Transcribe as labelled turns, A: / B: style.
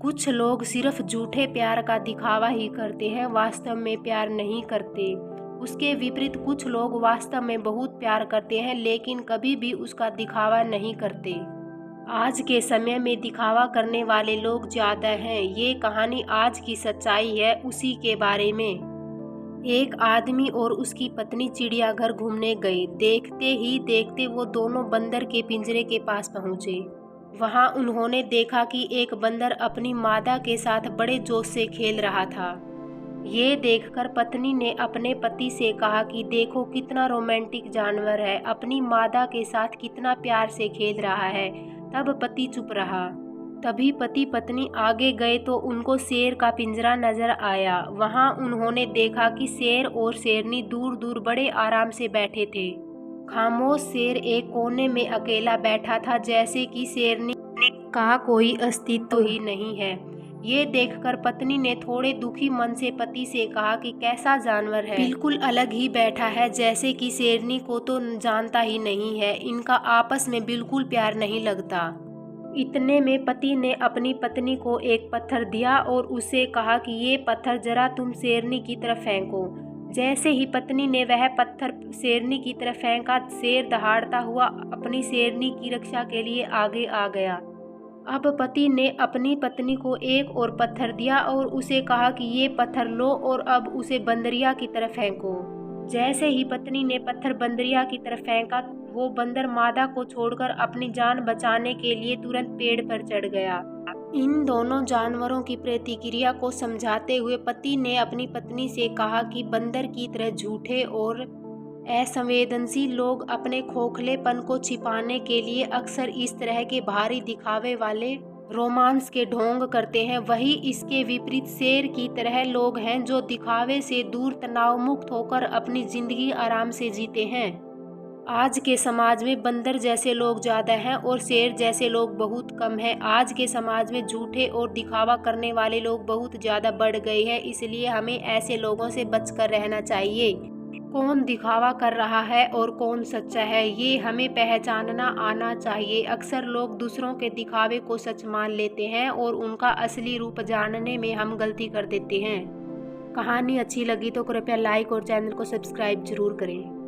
A: कुछ लोग सिर्फ झूठे प्यार का दिखावा ही करते हैं, वास्तव में प्यार नहीं करते। उसके विपरीत कुछ लोग वास्तव में बहुत प्यार करते हैं लेकिन कभी भी उसका दिखावा नहीं करते। आज के समय में दिखावा करने वाले लोग ज़्यादा हैं। ये कहानी आज की सच्चाई है उसी के बारे में। एक आदमी और उसकी पत्नी चिड़ियाघर घूमने गए। देखते ही देखते वो दोनों बंदर के पिंजरे के पास पहुंचे। वहां उन्होंने देखा कि एक बंदर अपनी मादा के साथ बड़े जोश से खेल रहा था। ये देखकर पत्नी ने अपने पति से कहा कि देखो कितना रोमांटिक जानवर है, अपनी मादा के साथ कितना प्यार से खेल रहा है। तब पति चुप रहा। तभी पति पत्नी आगे गए तो उनको शेर का पिंजरा नजर आया। वहां उन्होंने देखा कि शेर और शेरनी दूर दूर बड़े आराम से बैठे थे। खामोश शेर एक कोने में अकेला बैठा था, जैसे कि शेरनी का कोई अस्तित्व ही नहीं है। ये देखकर पत्नी ने थोड़े दुखी मन से पति से कहा कि कैसा जानवर है, बिल्कुल अलग ही बैठा है, जैसे कि शेरनी को तो जानता ही नहीं है। इनका आपस में बिल्कुल प्यार नहीं लगता। इतने में पति ने अपनी पत्नी को एक पत्थर दिया और उसे कहा कि ये पत्थर जरा तुम शेरनी की तरफ फेंको। जैसे ही पत्नी ने वह पत्थर शेरनी की तरफ फेंका, शेर दहाड़ता हुआ अपनी शेरनी की रक्षा के लिए आगे आ गया। अब पति ने अपनी पत्नी को एक और पत्थर दिया और उसे कहा कि ये पत्थर लो और अब उसे बंदरिया की तरफ फेंको। जैसे ही पत्नी ने पत्थर बंदरिया की तरफ फेंका, वो बंदर मादा को छोड़कर अपनी जान बचाने के लिए तुरंत पेड़ पर चढ़ गया। इन दोनों जानवरों की प्रतिक्रिया को समझाते हुए पति ने अपनी पत्नी से कहा कि बंदर की तरह झूठे और असंवेदनशील लोग अपने खोखलेपन को छिपाने के लिए अक्सर इस तरह के भारी दिखावे वाले रोमांस के ढोंग करते हैं। वही इसके विपरीत शेर की तरह लोग हैं जो दिखावे से दूर तनाव मुक्त होकर अपनी जिंदगी आराम से जीते हैं। आज के समाज में बंदर जैसे लोग ज़्यादा हैं और शेर जैसे लोग बहुत कम हैं। आज के समाज में झूठे और दिखावा करने वाले लोग बहुत ज़्यादा बढ़ गए हैं, इसलिए हमें ऐसे लोगों से बचकर रहना चाहिए। कौन दिखावा कर रहा है और कौन सच्चा है, ये हमें पहचानना आना चाहिए। अक्सर लोग दूसरों के दिखावे को सच मान लेते हैं और उनका असली रूप जानने में हम गलती कर देते हैं। कहानी अच्छी लगी तो कृपया लाइक और चैनल को सब्सक्राइब जरूर करें।